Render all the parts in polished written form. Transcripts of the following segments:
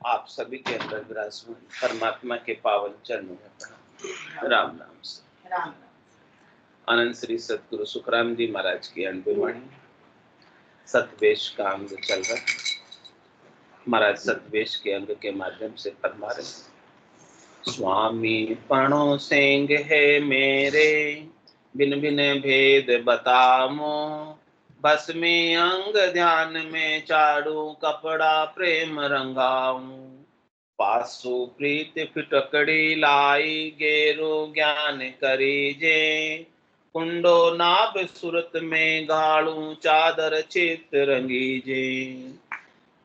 आप सभी के अंदर विराजमान परमात्मा के पावन चरणों में प्रणाम। राम नाम से राम अनंत श्री सतगुरु सुखराम जी महाराज की अनबुवाणी सतवेश का अंग चल रहा है। महाराज सतवेश के अंग के माध्यम से फरमा रहे, स्वामी पणो सेंग है मेरे, बिन बिन भेद बतामो, बस में अंग ध्यान में चाड़ू कपड़ा प्रेम रंगाऊं, पासु प्रीत फिटकड़ी लाई गेरु ज्ञान करीजे, कुंडो नाभ सुरत में गाड़ू चादर चित रंगीजे,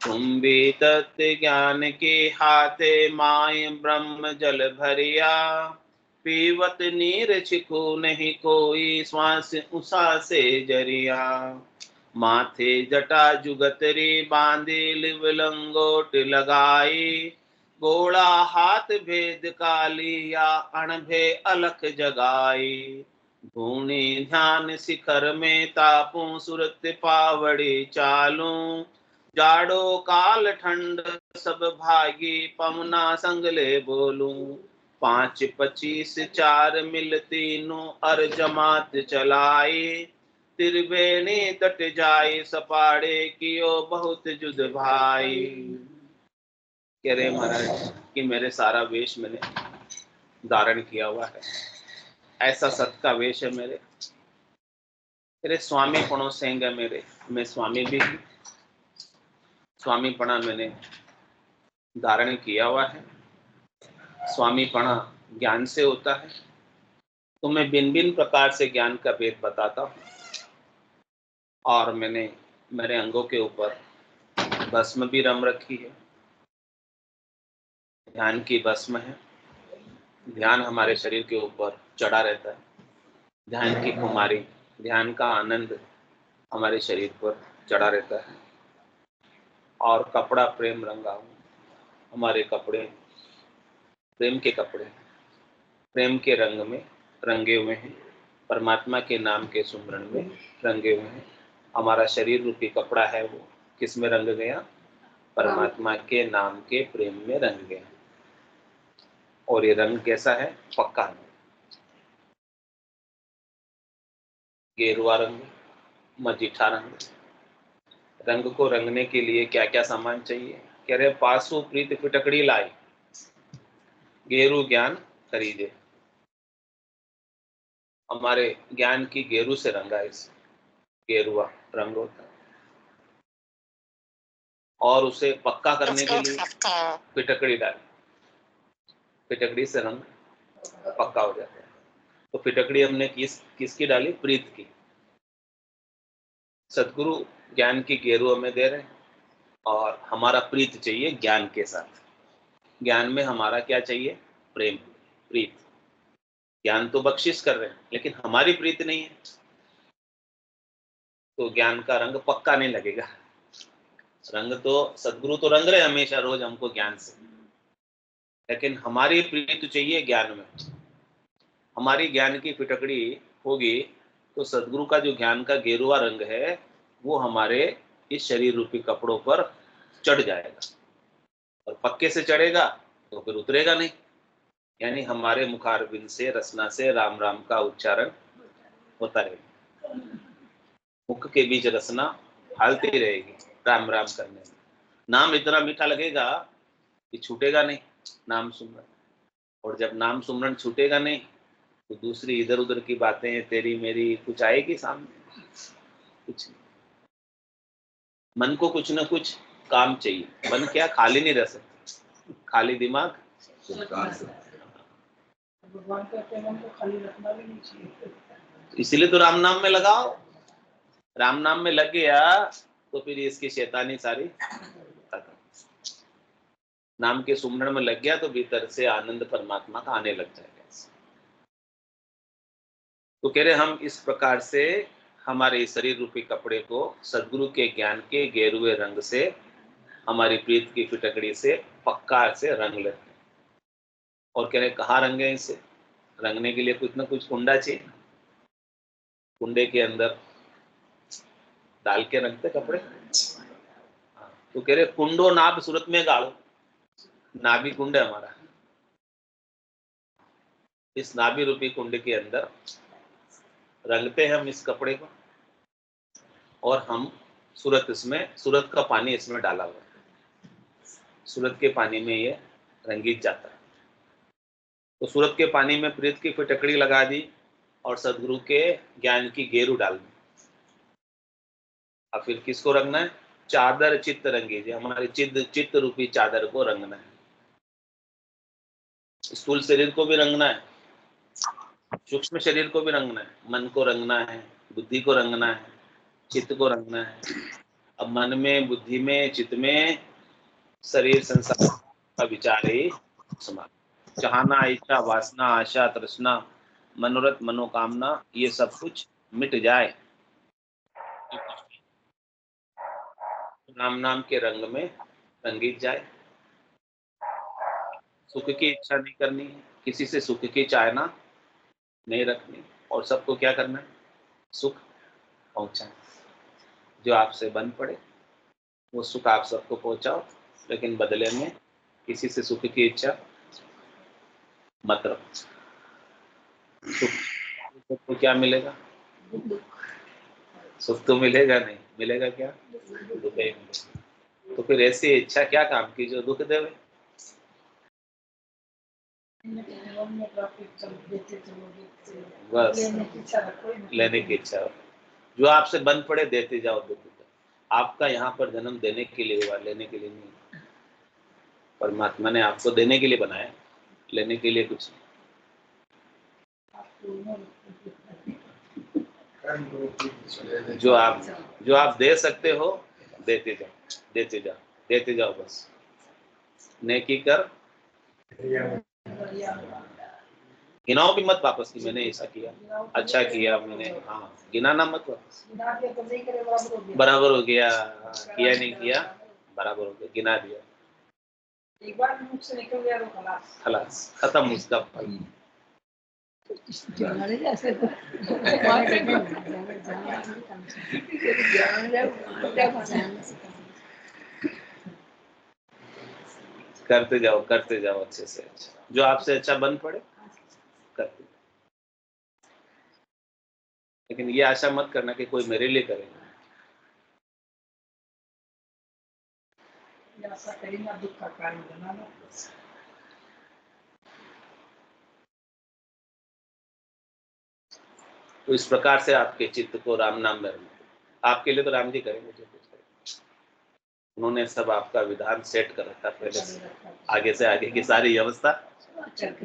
तुम भी तत्व ज्ञान के हाथे माय ब्रह्म जल भरिया, पीवत नीर छिको नहीं कोई श्वास उषा से जरिया, माथे जटा जुगतरी बांधी लिव लंगोट लगाई, गोड़ा हाथ भेद कालिया अणभे अलख जगाई, धूणी ध्यान शिखर में तापूं सुरत पावड़ी चालूं, जाड़ो काल ठंड सब भागी पवना संगले बोलूं, 5-25 4 मिल तीनों अर जमात चलाई, त्रिवेणी तट जाई सपाड़े कियो बहुत जुद भाई। कह रहे महाराज कि मेरे सारा वेश मैंने धारण किया हुआ है, ऐसा सत का वेश है मेरे स्वामी पणो सेंग है मेरे, मैं स्वामी भी हूँ, स्वामी पणा मैंने धारण किया हुआ है। स्वामी पणा ज्ञान से होता है, तो मैं भिन्न भिन्न प्रकार से ज्ञान का भेद बताता हूँ, और मैंने मेरे अंगों के ऊपर भस्म भी रम रखी है, ध्यान की भस्म है। ध्यान हमारे शरीर के ऊपर चढ़ा रहता है, ध्यान की कुमारी, ध्यान का आनंद हमारे शरीर पर चढ़ा रहता है। और कपड़ा प्रेम रंगा हूँ, हमारे कपड़े प्रेम के कपड़े, प्रेम के रंग में रंगे हुए हैं, परमात्मा के नाम के सुमरण में रंगे हुए हैं। हमारा शरीर रूपी कपड़ा है, वो किस में रंग गया? परमात्मा के नाम के प्रेम में रंग गया। और ये रंग कैसा है? पक्का रंग, गेरुआ रंग, मजीठा रंग। रंग को रंगने के लिए क्या क्या सामान चाहिए? कह रहे पासु प्रीत फिटकड़ी लाई, गेरु ज्ञान खरीदे। हमारे ज्ञान की गेरू से रंगा, इस गेरुआ रंग होता है। और उसे पक्का करने के लिए फिटकड़ी डाली, फिटकड़ी से रंग पक्का हो जाता है। तो फिटकड़ी हमने किसकी डाली? प्रीत की। सतगुरु ज्ञान की गेरू हमें दे रहे हैं, और हमारा प्रीत चाहिए ज्ञान के साथ। ज्ञान में हमारा क्या चाहिए? प्रेम, प्रीत। ज्ञान तो बख्शिश कर रहे हैं, लेकिन हमारी प्रीत नहीं है, तो ज्ञान का रंग पक्का नहीं लगेगा। रंग तो सदगुरु तो रंग रहे हमेशा रोज हमको ज्ञान से, लेकिन हमारी प्रीत चाहिए ज्ञान में। हमारी ज्ञान की फिटकड़ी होगी तो सदगुरु का जो ज्ञान का गेरुआ रंग है वो हमारे इस शरीर रूपी कपड़ों पर चढ़ जाएगा, और पक्के से चढ़ेगा तो फिर उतरेगा नहीं। यानी हमारे मुखारबिंद से, रसना से राम राम का उच्चारण होता रहेगा, मुख के बीच रसना हालती रहेगी राम राम करने में। नाम इतना मीठा लगेगा कि छूटेगा नहीं नाम सुमरन। और जब नाम सुमरन छूटेगा नहीं तो दूसरी इधर उधर की बातें तेरी मेरी कुछ आएगी सामने? कुछ नहीं। मन को कुछ ना कुछ काम चाहिए, मन क्या खाली नहीं रह सकता, खाली दिमाग भगवान कहते हैं हमको खाली रखना भी नहीं चाहिए। इसीलिए तो राम नाम में लगाओ। राम नाम में लग गया तो फिर इसकी शैतानी सारी खत्म। नाम के सुमरण में लग गया तो भीतर से आनंद परमात्मा का आने लग जाएगा। तो कह रहे हम इस प्रकार से हमारे शरीर रूपी कपड़े को सदगुरु के ज्ञान के गेरुए रंग से, हमारी प्रीत की फिटकड़ी से पक्का से रंग लेते हैं। और कह रहे कहाँ रंगे? इसे रंगने के लिए कुछ ना कुछ कुंडा चाहिए, कुंडे के अंदर डाल के रखते कपड़े। तो कह रहे कुंडो नाभ सूरत में गाड़ो, नाभि कुंड है हमारा। इस नाभि रूपी कुंड के अंदर रंगते हैं हम इस कपड़े को, और हम सूरत का पानी इसमें डाला हुआ है। सूरत के पानी में ये रंगीत जाता है। तो सूरत के पानी में प्रीत की फिटकड़ी लगा दी और सदगुरु के ज्ञान की गेरू डाल दी। अब फिर किसको रंगना है? चादर चित्त रंगी, जी हमारे चित्त रूपी चादर को रंगना है। स्थूल शरीर को भी रंगना है, सूक्ष्म शरीर को भी रंगना है, मन को रंगना है, बुद्धि को रंगना है, चित्त को रंगना है। अब मन में, बुद्धि में, चित्त में शरीर संसार का विचार ही समा, चाहना, इच्छा, वासना, आशा, तृष्णा, मनोरथ, मनोकामना, ये सब कुछ मिट जाए, राम नाम के रंग में रंगीत जाए। सुख की इच्छा नहीं करनी, किसी से सुख की चाहना नहीं रखनी, और सबको क्या करना है? सुख पहुंचाए। जो आपसे बन पड़े वो सुख आप सबको पहुंचाओ, लेकिन बदले में किसी से सुख की इच्छा मत रखो। सुख को क्या मिलेगा? सुख तो मिलेगा नहीं, मिलेगा क्या? दुख ही मिलेगा। तो फिर ऐसी इच्छा क्या काम की जो दुख देवे? बस लेने की इच्छा हो। जो आपसे बंद पड़े देते जाओ, दुख दो। आपका यहाँ पर जन्म देने के लिए हुआ, लेने के लिए नहीं। परमात्मा ने आपको देने के लिए बनाया, लेने के लिए कुछ नहीं। जो आप दे सकते हो देते जाओ, देते जाओ, देते जाओ। बस नेकी कर, गिनाओ भी मत वापस की मैंने ऐसा किया, अच्छा किया मैंने, हाँ गिनाना मत वापस। बराबर हो गया, किया नहीं किया बराबर हो गया, गिना दिया, एक बार मुख से निकल गया तो खलास, खलास, खत्म उसका फल। करते जाओ अच्छे से अच्छा, जो आपसे अच्छा बन पड़े करते जाओ। लेकिन ये आशा मत करना कि कोई मेरे लिए करेगा। ऐसा करेंगे दुख का कारण बनाना। तो इस प्रकार से आपके चित्त को राम नाम में रखना। आपके लिए तो राम जी करेंगे जो कुछ करेंगे। उन्होंने सब आपका विधान सेट कर रखा पहले से, आगे से आगे की सारी व्यवस्था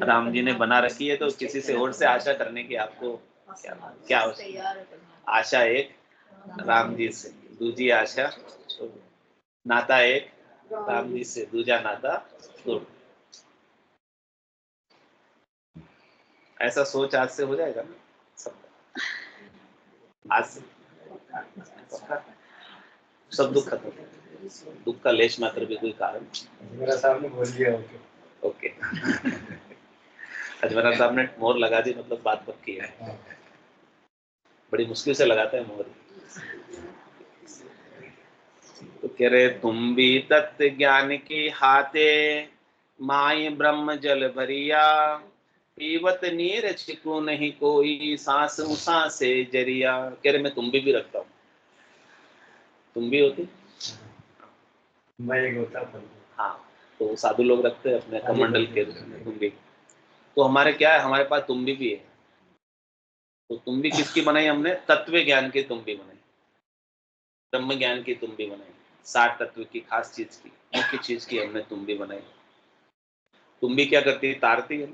राम जी ने बना रखी है। तो किसी से और से आशा करने की आपको क्या आशा? एक राम जी से, दूजी आशा नाता एक राम जी से, दूजा नाता तो ऐसा सोच आज से हो जाएगा ना सब, आज से सब दुख खत्म, दुख का लेश मात्र भी कोई कारण। मेरा सामने बोल दिया। ओके अजमेरा साहब ने मोहर लगा दी, मतलब बात पक्की है। बड़ी मुश्किल से लगाते हैं मोहर। तो कह रहे तुम भी तत्व ज्ञान की हाथे, माई ब्रह्म जल भरिया, पीवत नीर छिपू नहीं कोई, सांस उसा से जरिया। कह रहे मैं तुम भी रखता हूँ। तुम भी होती? मैं एक होता था। हाँ, तो साधु लोग रखते हैं अपने कमंडल के रूप में तुम भी। तो हमारे क्या है, हमारे पास तुम भी है। तो तुम भी किसकी बनाई हमने? तत्व ज्ञान की तुम भी बनाई, ब्रह्म ज्ञान की तुम भी बनाई, 60 तत्व की खास चीज की, मुख्य चीज की हमने तुम भी बनाई। तुम भी क्या करती है? तारती है।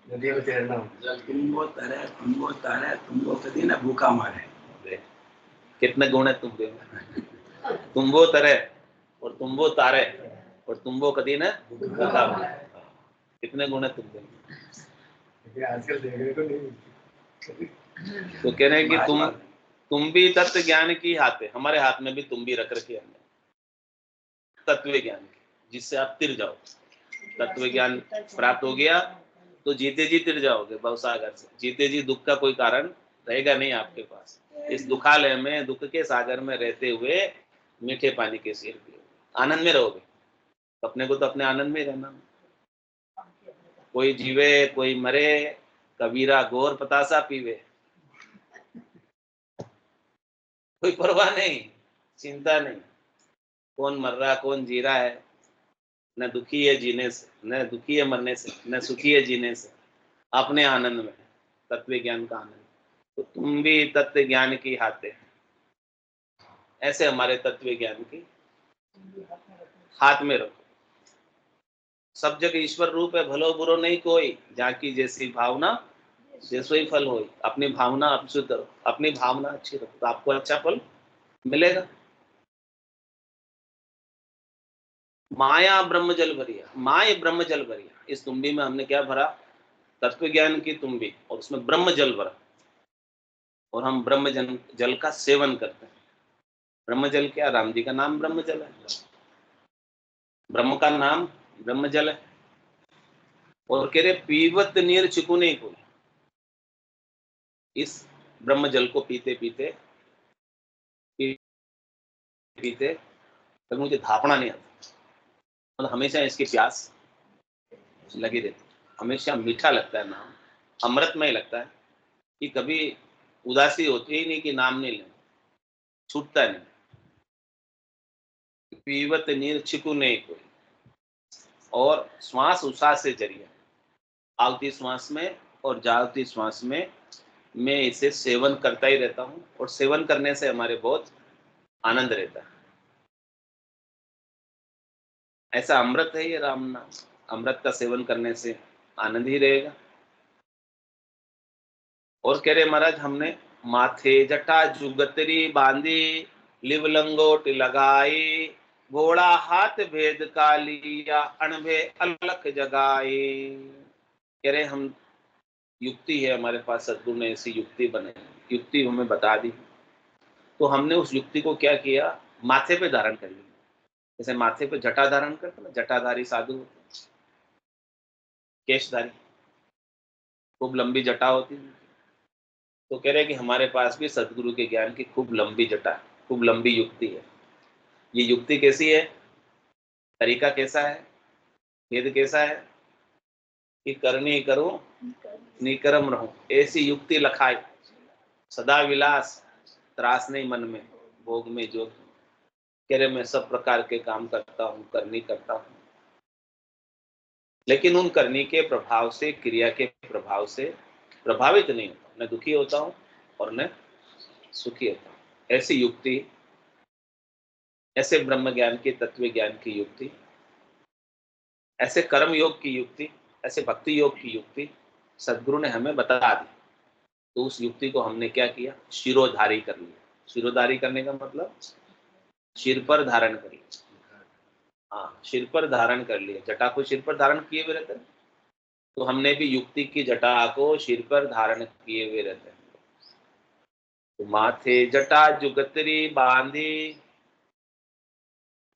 नदी में तैरना, तुमको तारे तुमको कभी ना भूखा मारे। कितने गुण है तुम भी? तुम वो तरह और तुम वो तारे और तुम वो कदी ना भूखा मारे। कितने गुण है तुम भी? आजकल देखने को नहीं। तो कह रहे हैं कि तुम भी तत्व ज्ञान की हाथ है, हमारे हाथ में भी तुम भी रख रखी हमने तत्व ज्ञान की, जिससे आप तिर जाओ। तत्व ज्ञान प्राप्त हो गया तो जीते जी तिर जाओगे भवसागर से। जीते जी दुख का कोई कारण रहेगा नहीं आपके पास। इस दुखालय में, दुख के सागर में रहते हुए मीठे पानी के सिर पिए। आनंद में रहोगे तो अपने को तो अपने आनंद में ही रहना। कोई जीवे कोई मरे, कबीरा गोर पतासा पीवे, कोई परवाह नहीं, चिंता नहीं, कौन मर रहा कौन जी रहा है, न दुखी है जीने से, न दुखी है मरने से, न सुखी है जीने से, अपने आनंद में, तत्व ज्ञान का आनंद। तो तुम भी तत्व ज्ञान की हाथे, ऐसे हमारे तत्व ज्ञान की हाथ में रखो। सब जगह ईश्वर रूप है, भलो बुरो नहीं कोई, जाकी जैसी भावना जैसो ही फल होई। अपनी भावना शुद्ध रखो, अपनी भावना अच्छी रखो तो आपको अच्छा फल मिलेगा। माया ब्रह्म जल भरिया, माय ब्रह्म जल भरिया, इस तुम्बी में हमने क्या भरा? तत्व ज्ञान की तुम्बी, और उसमें ब्रह्म जल भरा, और हम ब्रह्म जल का सेवन करते हैं। ब्रह्म जल क्या? राम जी का नाम ब्रह्म जल है, ब्रह्म का नाम ब्रह्म जल है। और कह रहे पीवत नीर चिकुने को, इस ब्रह्म जल को पीते पीते पीते तब मुझे धापना नहीं आता, मतलब हमेशा इसकी प्यास लगी रहती, हमेशा मीठा लगता है नाम, अमृतमय लगता है कि कभी उदासी होती ही नहीं कि नाम नहीं लें, छूटता नहीं। पीवत नीर छिकुने को, और श्वास उच्छ्वास से जरिए, आवती श्वास में और जागती श्वास में मैं इसे सेवन करता ही रहता हूँ, और सेवन करने से हमारे बहुत आनंद रहता है। ऐसा अमृत है ये राम नाम, अमृत का सेवन करने से आनंद ही रहेगा। और कह रहे महाराज हमने माथे जटा जुगतरी बांधी, लिव लंगोट लगाई, घोड़ा हाथ भेद का लिया, अणभे अलख जगाई। कह रहे हम युक्ति है हमारे पास, सदगुरु ने ऐसी युक्ति बनाई, युक्ति हमें बता दी, तो हमने उस युक्ति को क्या किया? माथे पे धारण कर लिया। जैसे माथे पे जटा धारण करते ना, जटाधारी साधु, केशधारी, खूब लंबी जटा होती है। तो कह रहे कि हमारे पास भी सदगुरु के ज्ञान की खूब लंबी जटा, खूब लंबी युक्ति है। ये युक्ति कैसी है? तरीका कैसा है? भेद कैसा है? कि करनी करो निकरम रहो, ऐसी युक्ति लखाई, सदा विलास त्रास नहीं मन में, भोग में जोग। कह रहे मैं सब प्रकार के काम करता हूँ, करनी करता हूँ, लेकिन उन करनी के प्रभाव से, क्रिया के प्रभाव से प्रभावित नहीं होता, न दुखी होता हूँ और न सुखी होता हूँ। ऐसी युक्ति, ऐसे ब्रह्म ज्ञान की, तत्व ज्ञान की युक्ति, ऐसे कर्म योग की युक्ति, ऐसे भक्ति योग की युक्ति सदगुरु ने हमें बता दी। तो उस युक्ति को हमने क्या किया? शिरोधारी कर लिया। शिरोधारी करने का मतलब सिर पर धारण कर लिया। हाँ, सिर पर धारण कर लिया, जटा को सिर पर धारण किए हुए रहते हैं, तो हमने भी युक्ति की जटा को सिर पर धारण किए हुए रहते हैं। तो माथे जटा जुगतरी बांधी,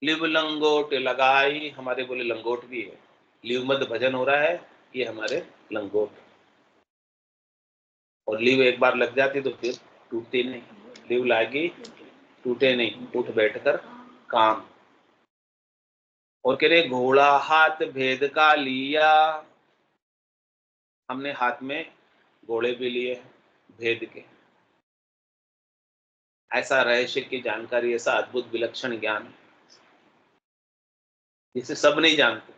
लिव लंगोट लगाई, हमारे बोले लंगोट भी है, लिव मद भजन हो रहा है, ये हमारे लंगोट। और लिव एक बार लग जाती तो फिर टूटती नहीं, लिव लागी टूटे नहीं, उठ बैठकर काम। और कह रहे घोड़ा हाथ भेद का लिया, हमने हाथ में घोड़े भी लिए भेद के, ऐसा रहस्य की जानकारी, ऐसा अद्भुत विलक्षण ज्ञान जिसे सब नहीं जानते।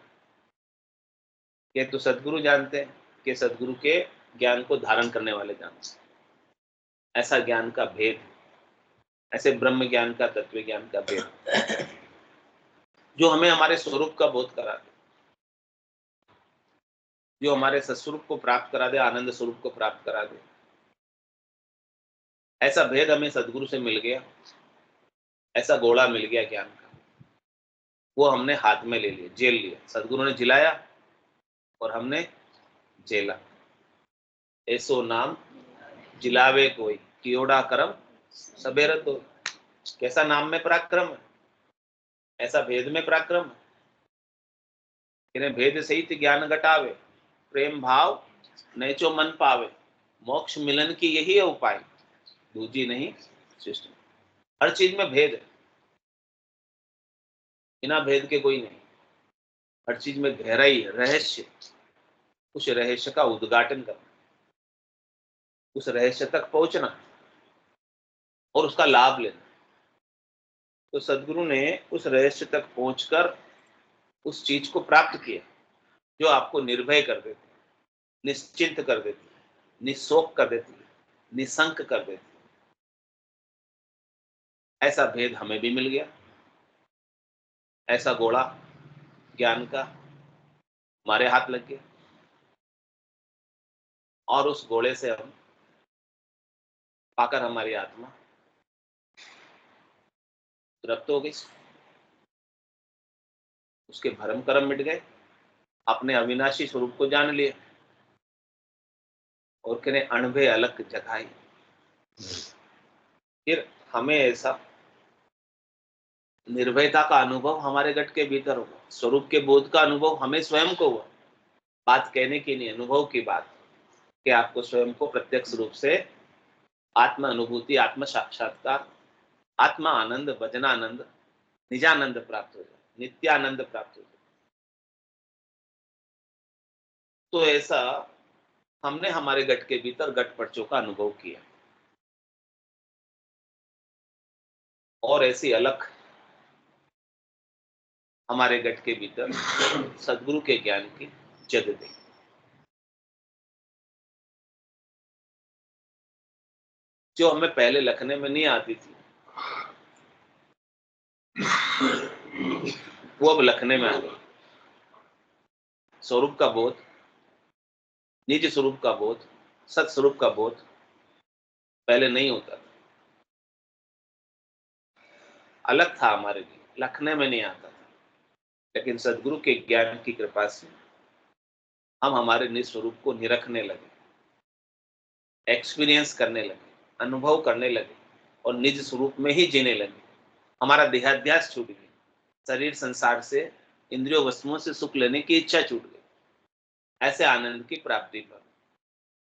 कि तो सदगुरु जानते हैं, कि सदगुरु के ज्ञान को धारण करने वाले जानते हैं। ऐसा ज्ञान का भेद, ऐसे ब्रह्म ज्ञान का, तत्व ज्ञान का भेद जो हमें हमारे स्वरूप का बोध करा दे, जो हमारे सत्स्वरूप को प्राप्त करा दे, आनंद स्वरूप को प्राप्त करा दे। ऐसा भेद हमें सदगुरु से मिल गया, ऐसा घोड़ा मिल गया ज्ञान का, वो हमने हाथ में ले लिया, जेल लिया। सदगुरु ने जिलाया और हमने जेला। ऐसो नाम जिलावे कोई, कियोड़ा करम सबेर तो। कैसा नाम में पराक्रम है, ऐसा भेद में पराक्रम है। इन्हें भेद सहित ज्ञान घटावे, प्रेम भाव नैचो मन पावे, मोक्ष मिलन की यही है उपाय, दूजी नहीं सृष्टि। हर चीज में भेद है। बिना भेद के कोई नहीं। हर चीज में गहराई है, रहस्य। उस रहस्य का उद्घाटन करना, उस रहस्य तक पहुंचना और उसका लाभ लेना। तो सदगुरु ने उस रहस्य तक पहुंचकर उस चीज को प्राप्त किया जो आपको निर्भय कर देती, निश्चिंत कर देती, निशोक कर देती, निशंक कर देती। ऐसा भेद हमें भी मिल गया, ऐसा घोड़ा ज्ञान का हमारे हाथ लग गया, और उस घोड़े से हम पाकर हमारी आत्मा तृप्त हो गई, उसके भरम कर्म मिट गए, अपने अविनाशी स्वरूप को जान लिया और कहने अणभे अलग जगाई। फिर हमें ऐसा निर्भयता का अनुभव हमारे गट के भीतर होगा, स्वरूप के बोध का अनुभव हमें स्वयं को हुआ। बात कहने की नहीं, अनुभव की बात, कि आपको स्वयं को प्रत्यक्ष रूप से आत्म अनुभूति, आत्म साक्षात्कार, आत्मा आनंद, भजनानंद, निजानंद प्राप्त हो जाए, नित्यानंद प्राप्त हो जाए। तो ऐसा हमने हमारे गट के भीतर गट पर्चों का अनुभव किया, और ऐसी अलख हमारे गट के भीतर सदगुरु के ज्ञान की जग गई। जो हमें पहले लखने में नहीं आती थी, वो अब लखने में आ गई। स्वरूप का बोध, निज स्वरूप का बोध, सत स्वरूप का बोध पहले नहीं होता था, अलग था हमारे लिए, लखने में नहीं आता था। लेकिन सदगुरु के ज्ञान की कृपा से हम हमारे निज स्वरूप को निरखने लगे, एक्सपीरियंस करने लगे, अनुभव करने लगे, और निज स्वरूप में ही जीने लगे। हमारा देहाध्यास छूट गया, शरीर संसार से, इंद्रियों वस्तुओं से सुख लेने की इच्छा छूट गई। ऐसे आनंद की प्राप्ति पर,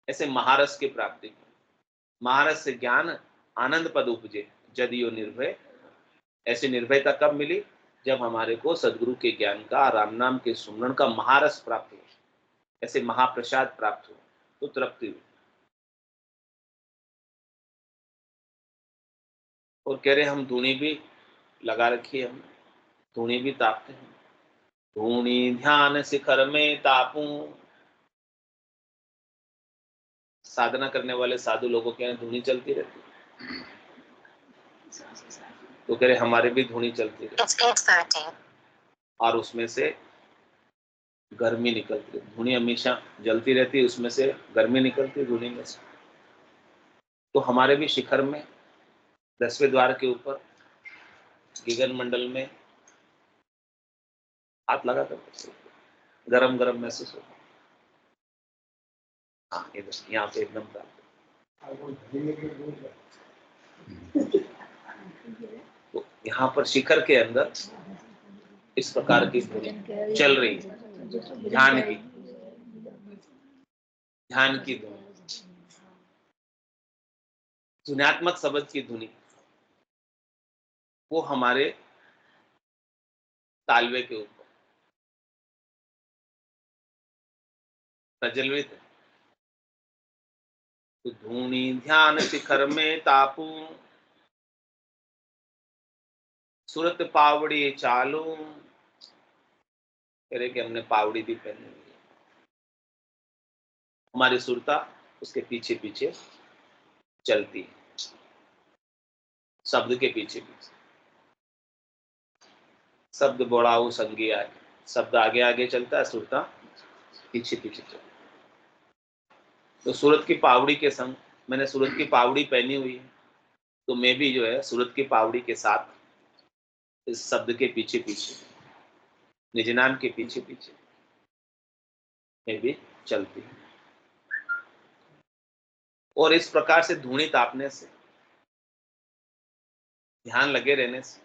ऐसे महारस की प्राप्ति पर, महारस से ज्ञान आनंद पद उपजे, जदियो निर्भय। ऐसी निर्भयता कब मिली? जब हमारे को सदगुरु के ज्ञान का, राम नाम के सुमरण का महारस प्राप्त हुआ, ऐसे महाप्रसाद प्राप्त हुआ, तो तृप्ति हुई। और कह रहे हम धूनी भी लगा रखी है, हम धूनी भी तापते हैं। धूनी ध्यान शिखर में तापूं। साधना करने वाले साधु लोगों के यहाँ धूनी चलती रहती, तो कह रहे हमारे भी धूनी चलती रहती, और उसमें से गर्मी निकलती है। धूनी हमेशा जलती रहती है, उसमें से गर्मी निकलती है धूनी में से। तो हमारे भी शिखर में, 10वें द्वार के ऊपर गगन मंडल में हाथ लगा कर गरम गरम महसूस होता है। हाँ, इधर यहाँ पे एकदम तो यहाँ पर शिखर के अंदर इस प्रकार की धुनी चल रही है, ध्यान की, ध्यान की धुनी, ध्यानात्मक शब्द की धुनी, वो हमारे तालवे के ऊपर प्रज्वलित है। तो धूनी ध्यान शिखर में तापू, सूरत पावड़ी चालू। कह रहे कि हमने पावड़ी भी पहनी हुई है, हमारी सुरता उसके पीछे पीछे चलती है, शब्द के पीछे पीछे। शब्द बोड़ाऊ संगी आगे, शब्द आगे आगे चलता है, सुरता पीछे पीछे चलता है। तो सूरत की पावड़ी के संग, मैंने सूरत की पावड़ी पहनी हुई है, तो मैं भी जो है सूरत की पावड़ी के साथ इस शब्द के पीछे पीछे, निज नाम के पीछे पीछे मैं भी चलती हूँ। और इस प्रकार से धूनी तापने से, ध्यान लगे रहने से,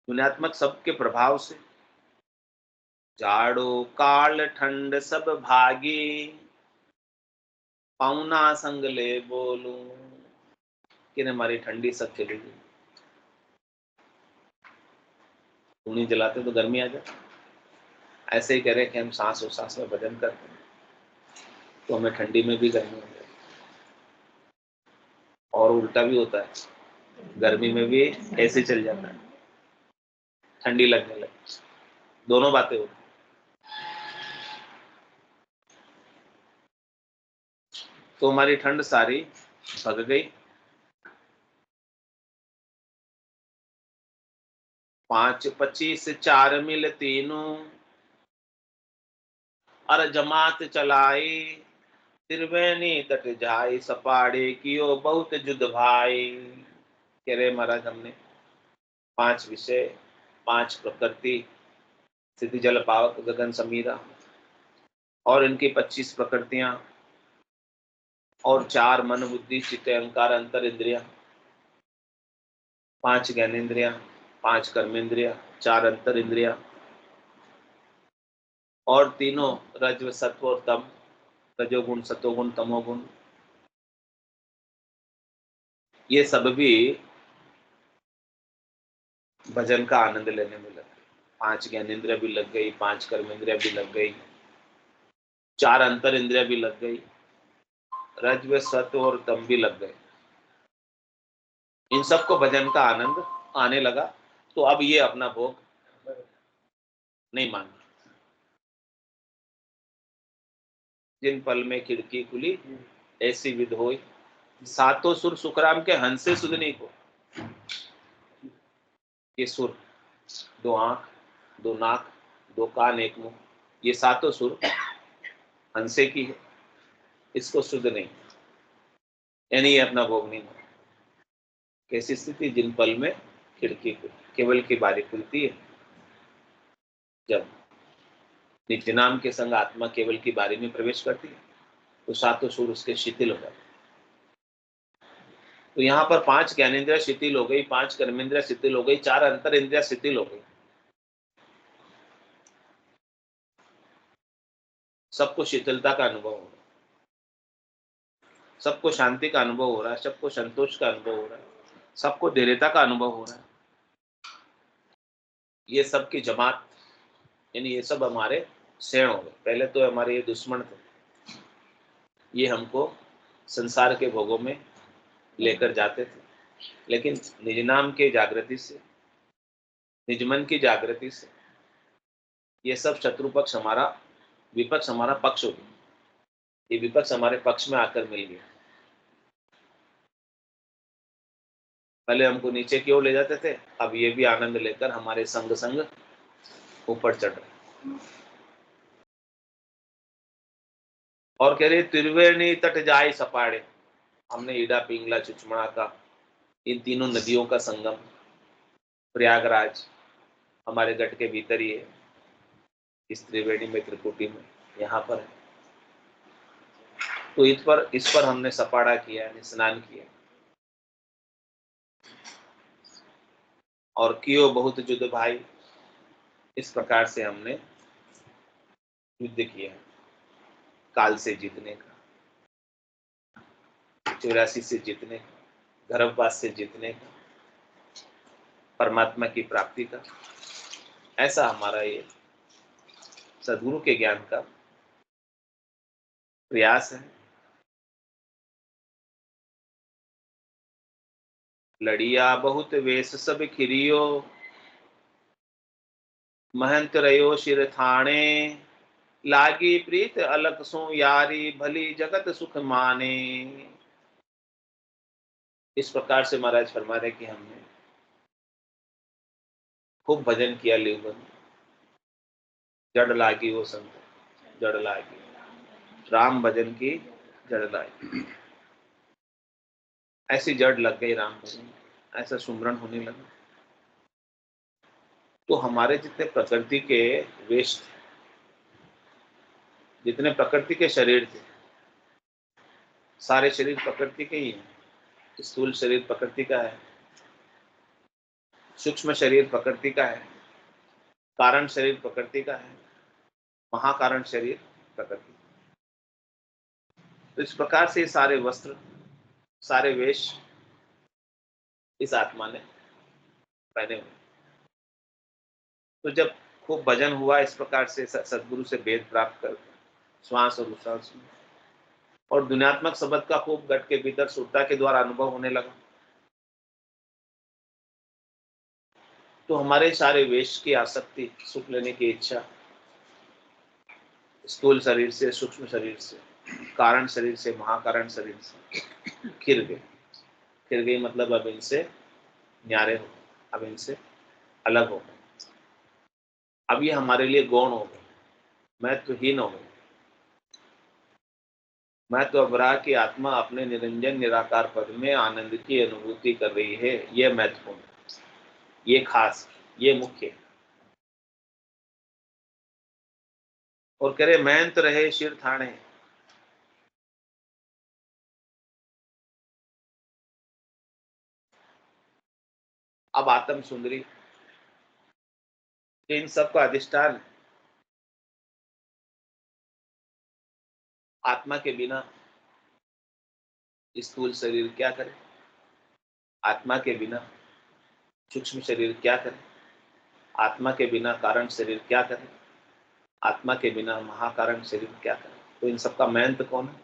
गुणात्मक शब्द के प्रभाव से, जाड़ो काल ठंड सब भागी, पाउना संग ले बोलूं। कि हमारी ठंडी सब चली गई, धूनी जलाते तो गर्मी आ जाए। ऐसे ही करें कि हम सांस में भजन करते हैं तो हमें ठंडी में भी गर्मी हो जाए, और उल्टा भी होता है, गर्मी में भी ऐसे चल जाता है, ठंडी लगने लगती, दोनों बातें होती। तो हमारी ठंड सारी भग गई। 5 25 4 मिल तीनों, अर जमात चलाई, त्रिवेणी तट जाई, सपाड़े कियो बहुत जुद भाई। कह रहे महाराज हमने 5 विषय, 5 प्रकृति, स्थिति जल पावक गगन समीरा, और इनकी 25 प्रकृतियां, और 4 मन बुद्धि चित्त अहंकार अंतर इंद्रिया, 5 ज्ञानेन्द्रिया, 5 कर्मेंद्रिया, 4 अंतर इंद्रिया, और तीनों रज सत्व और तम, रजोगुण सतोगुण तमोगुण, ये सब भी भजन का आनंद लेने में लगे। 5 ज्ञानेन्द्रिया भी लग गई, 5 कर्मेंद्रिया भी लग गई, 4 अंतर इंद्रिया भी लग गई, रज सत्व और तम भी लग गए। इन सबको भजन का आनंद आने लगा, तो अब ये अपना भोग नहीं मानते। जिन पल में खिड़की खुली ऐसी विध होई, सातों सुर सुखराम के हंसे सुधनी को। ये सुर, 2 आंख, 2 नाक, 2 कान, 1 मुंह, ये सातों सुर हंसे की है, इसको सुध नहीं, यानी ये अपना भोग नहीं मानते। कैसी स्थिति? जिन पल में खिड़की खुली, केवल की बारी खुलती है जब नित्य नाम के संग आत्मा केवल की बारी में प्रवेश करती है, तो सातों सुर उसके शिथिल हो जाते। तो यहाँ पर 5 ज्ञानेन्द्रिया शिथिल हो गई, 5 कर्मेंद्रिया शिथिल हो गई, 4 अंतर इंद्रिया शिथिल हो गई। सबको शीतलता का अनुभव हो रहा है, सबको शांति का अनुभव हो रहा है, सबको संतोष का अनुभव हो रहा है, सबको धैर्यता का अनुभव हो रहा है। ये सब की जमात, यानी ये सब हमारे सेण हो गए। पहले तो हमारे ये दुश्मन थे, ये हमको संसार के भोगों में लेकर जाते थे, लेकिन निज नाम के जागृति से, निज मन की जागृति से ये सब शत्रु पक्ष हमारा, विपक्ष हमारा पक्ष हो गया। ये विपक्ष हमारे पक्ष में आकर मिल गया। पहले हमको नीचे की ओर ले जाते थे, अब ये भी आनंद लेकर हमारे संग संग ऊपर चढ़ रहे। और कह रहे त्रिवेणी तट जाए सपाड़े, हमने ईडा पिंगला चुचमड़ा का, इन तीनों नदियों का संगम प्रयागराज हमारे गढ़ के भीतर ही है, इस त्रिवेणी में, त्रिकुटी में, यहाँ पर है। तो इस पर हमने सपाड़ा किया, यानी स्नान किया, और कियो बहुत जुद भाई, इस प्रकार से हमने युद्ध किया, काल से जीतने का, 84 से जीतने का, गर्भवास से जीतने का, परमात्मा की प्राप्ति का। ऐसा हमारा ये सद्गुरु के ज्ञान का प्रयास है। लड़िया बहुत वेश सब खिरियो, महंत रयो शिर थाने, लागी प्रीत अलग सो यारी, भली जगत सुख माने। इस प्रकार से महाराज फरमा रहे कि हमने खूब भजन किया, लिवबंद जड़ लागी वो संत, जड़ लागी राम भजन की जड़ लागी। ऐसी जड़ लग गई राम भजन, ऐसा सुमरन होने लगा। तो हमारे जितने प्रकृति के वेश थे, जितने प्रकृति के शरीर थे, सारे शरीर प्रकृति के ही हैं। स्थूल शरीर प्रकृति का है, सूक्ष्म शरीर प्रकृति का है, कारण शरीर प्रकृति का है, महाकारण शरीर प्रकृति। तो इस प्रकार से सारे वस्त्र, सारे वेश इस आत्मा ने पहने हुए। तो जब खूब भजन हुआ इस प्रकार से सदगुरु से वेद प्राप्त कर श्वास और उश्वास में, और दुनियात्मक शब्द का खूब गट के भीतर सुरता के द्वारा अनुभव होने लगा, तो हमारे सारे वेश की आसक्ति, सुख लेने की इच्छा, स्थूल शरीर से, सूक्ष्म शरीर से, कारण शरीर से, महाकारण शरीर से खिर गई मतलब अब इनसे न्यारे हो, अब इनसे अलग हो गए, अब ये हमारे लिए गौण हो गए, महत्वहीन हो गए। महत्व अब रहा कि आत्मा अपने निरंजन निराकार पद में आनंद की अनुभूति कर रही है, यह महत्वपूर्ण, ये खास, ये मुख्य। और कह रहे महंत रहे शिर थाने, अब आत्म सुंदरी इन सब का अधिष्ठान आत्मा के बिना स्थूल शरीर क्या करे, आत्मा के बिना सूक्ष्म शरीर क्या करे, आत्मा के बिना कारण शरीर क्या करे, आत्मा के बिना महाकारण शरीर क्या करे। तो इन सबका महंत कौन है?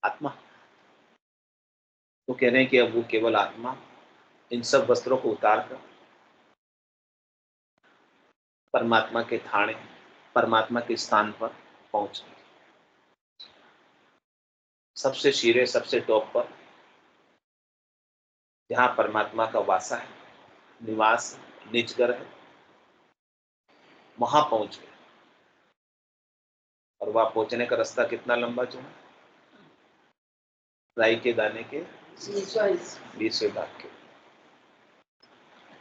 आत्मा। तो कह रहे हैं कि अब वो केवल आत्मा इन सब वस्त्रों को उतार कर परमात्मा के थाने, परमात्मा के स्थान पर पहुंच गए, सबसे शीरे, सबसे टॉप पर, जहां परमात्मा का वासा है, निवास, निजगर है, वहां पहुंच गए। और वहां पहुंचने का रास्ता कितना लंबा चौड़ा, राई के दाने के 20वें भाग के।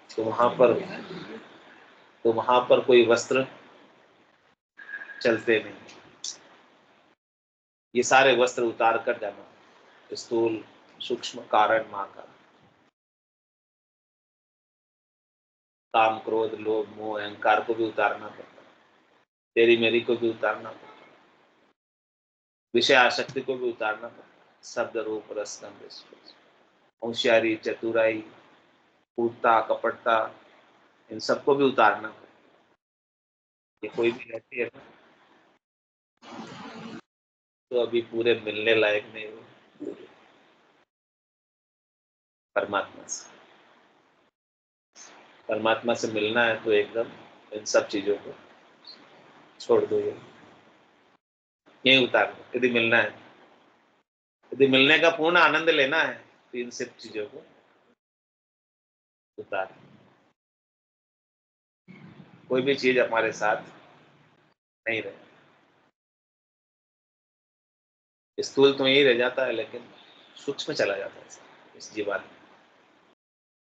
तो वहां पर कोई वस्त्र चलते नहीं, ये सारे वस्त्र उतार कर जाना, स्थूल, सूक्ष्म, कारण, महाकारण, काम, क्रोध, लोभ, मोह, अहंकार को भी उतारना पड़ता, तेरी मेरी को भी उतारना पड़ता, विषय आसक्ति को भी उतारना पड़ता, शब्द, रूप, रस, गंध, स्पर्श, होशियारी, चतुराई, कूटता, कपटता, इन सबको भी उतारना पड़ता। ये कोई भी रहती है ना, तो अभी पूरे मिलने लायक नहीं हो परमात्मा से। परमात्मा से मिलना है तो एकदम इन सब चीजों को छोड़ दो, यही उतार दो। यदि मिलना है, यदि मिलने का पूर्ण आनंद लेना है, तो इन सब चीजों को उतार। कोई भी चीज हमारे साथ नहीं रहे, स्थूल तो यही रह जाता है, लेकिन सूक्ष्म चला जाता है इस जीवन में।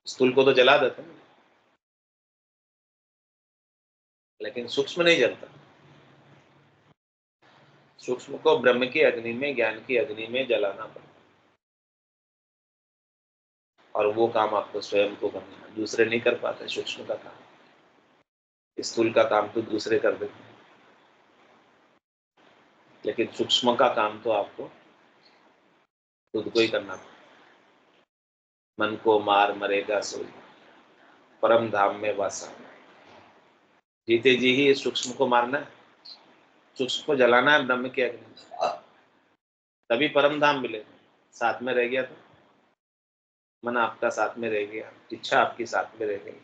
स्थूल को तो जला देते हैं, लेकिन सूक्ष्म नहीं जलता। सूक्ष्म को ब्रह्म की अग्नि में, ज्ञान की अग्नि में जलाना पड़ता, और वो काम आपको स्वयं को करना है, दूसरे नहीं कर पाते सूक्ष्म का काम। स्थूल का काम तो दूसरे कर देते हैं, लेकिन सूक्ष्म का काम तो आपको खुद को ही करना पड़ता। मन को मार मरेगा सोई, परम धाम में वासा। जीते जी ही इस सूक्ष्म को मारना है, सूक्ष्म को जलाना है ब्रह्म की अग्नि, तभी परम धाम मिलेगा। साथ में रह गया तो मन आपका साथ में रह गया, इच्छा आपकी साथ में रह गई,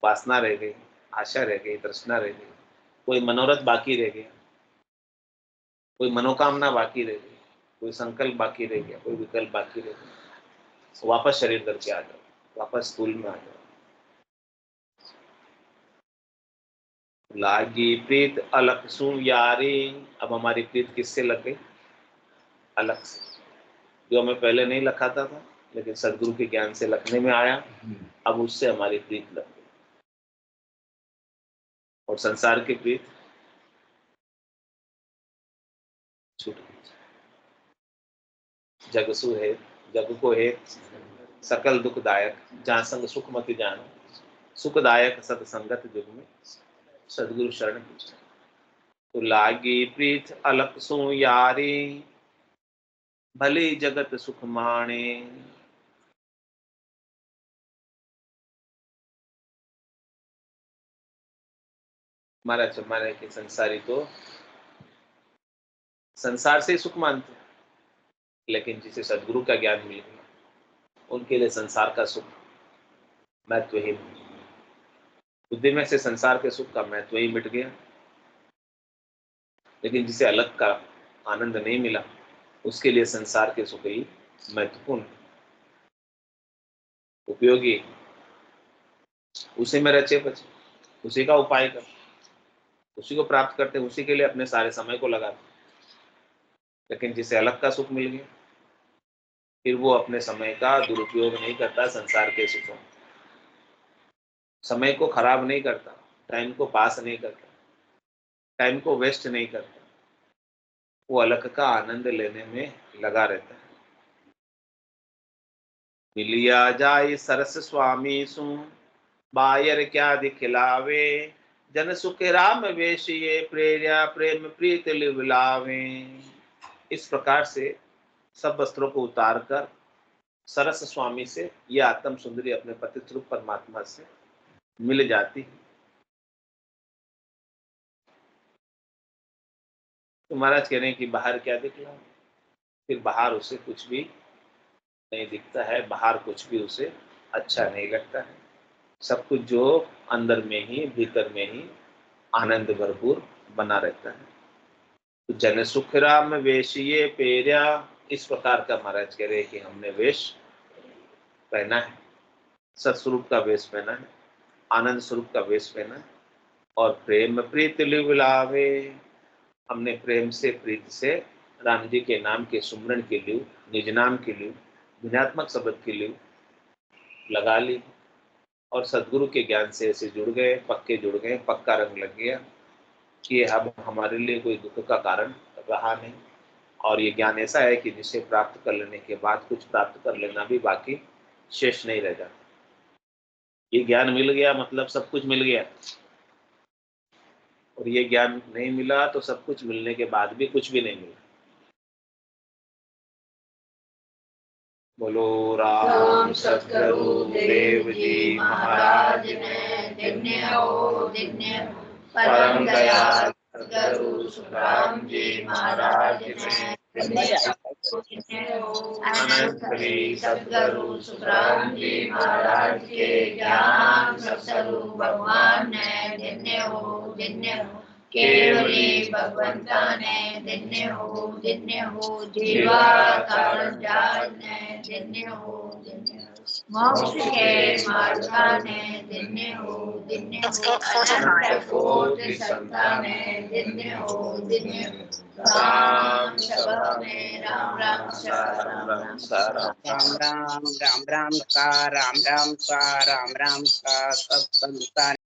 वासना रह गई, आशा रह गई, तृष्णा रह गई, कोई मनोरथ बाकी रह गया, कोई मनोकामना बाकी रह गई, कोई संकल्प बाकी रह गया, कोई विकल्प बाकी रह गया। वापस शरीर करके आ जाओ, वापस स्थूल में आ जाओ। लागी प्रीत अलग सु यारी, अब हमारी प्रीत किससे लग गई? अलग से, जो हमें पहले नहीं लखाता था, लेकिन सदगुरु के ज्ञान से लखने में आया, अब उससे हमारी प्रीत लग गई। और संसार की प्रीत छूट गई। जग सु है, जग को है सकल दुखदायक, जहाँ संग सुख मत जानो, सुखदायक सत्संगत जुग में सदगुरु शरण की। तो लागी प्रीत अलग सु यारी, भले जगत सुख माणे। महाराज हमारे के संसारी तो संसार से ही सुख मानते हैं, लेकिन जिसे सदगुरु का ज्ञान मिल गया उनके लिए संसार का सुख महत्वहीन, बुद्धि में से संसार के सुख का महत्व ही मिट गया। लेकिन जिसे अलग का आनंद नहीं मिला उसके लिए संसार के सुख ही महत्वपूर्ण, उपयोगी, उसी में रचे बचे, उसी का उपाय कर, उसी को प्राप्त करते, उसी के लिए अपने सारे समय को लगाते। लेकिन जिसे अलग का सुख मिल गया फिर वो अपने समय का दुरुपयोग नहीं करता, संसार के सुखों, समय को खराब नहीं करता, टाइम को पास नहीं करता, टाइम को वेस्ट नहीं करता, वो अलग का आनंद लेने में लगा रहता है। मिलिया जाय सरस स्वामी सु बायर क्या दिखलावे, जन सुख राम वेशिये प्रेर्या प्रेम प्रीत लिवलावे। इस प्रकार से सब वस्त्रों को उतार कर सरस स्वामी से ये आत्म सुंदरी अपने पति स्वरूप परमात्मा से मिल जाती है। तो महाराज कह रहे हैं कि बाहर क्या दिखला, फिर बाहर उसे कुछ भी नहीं दिखता है, बाहर कुछ भी उसे अच्छा नहीं लगता है। सब कुछ जो अंदर में ही, भीतर में ही आनंद भरपूर बना रहता है। तो जन सुख राम वेशिये पेर्या, इस प्रकार का महाराज कह रहे हैं कि हमने वेश पहना है, सत्स्वरूप का वेश पहना है, आनंद स्वरूप का वेश पहना है, और प्रेम प्रीत लिवलावे, हमने प्रेम से प्रीति से राम जी के नाम के सुमरण के लिए, निज नाम के लिए, गुणात्मक शब्द के लिए लगा ली, और सदगुरु के ज्ञान से ऐसे जुड़ गए, पक्के जुड़ गए, पक्का रंग लग गया कि अब हमारे लिए कोई दुख का कारण रहा नहीं। और ये ज्ञान ऐसा है कि जिसे प्राप्त कर लेने के बाद कुछ प्राप्त कर लेना भी बाकी शेष नहीं रह जाता। ये ज्ञान मिल गया मतलब सब कुछ मिल गया, और ये ज्ञान नहीं मिला तो सब कुछ मिलने के बाद भी कुछ भी नहीं मिला। बोलो राम सतगुरु देव जी महाराज ने धन्य हो, धन्य हो। परम दयाल सतगुरु सुखराम जी महाराज ने धन्य हो। अनंत श्री सतगुरु सुखराम जी महाराज के ज्ञान सतस्वरूप भगवान ने धन्य हो, धन्य हो। केवली भगवंता ने धन्य हो, धन्य हो। जीवा कारण जात ने धन्य हो, धन्य हो। मोक्ष के मार्गा ने धन्य हो, धन्य हो। अनंत कोटि संता ने धन्य हो, धन्य हो। राम सभा में राम राम सा, राम राम सा, राम राम राम राम का, राम राम का, राम राम का सब संतान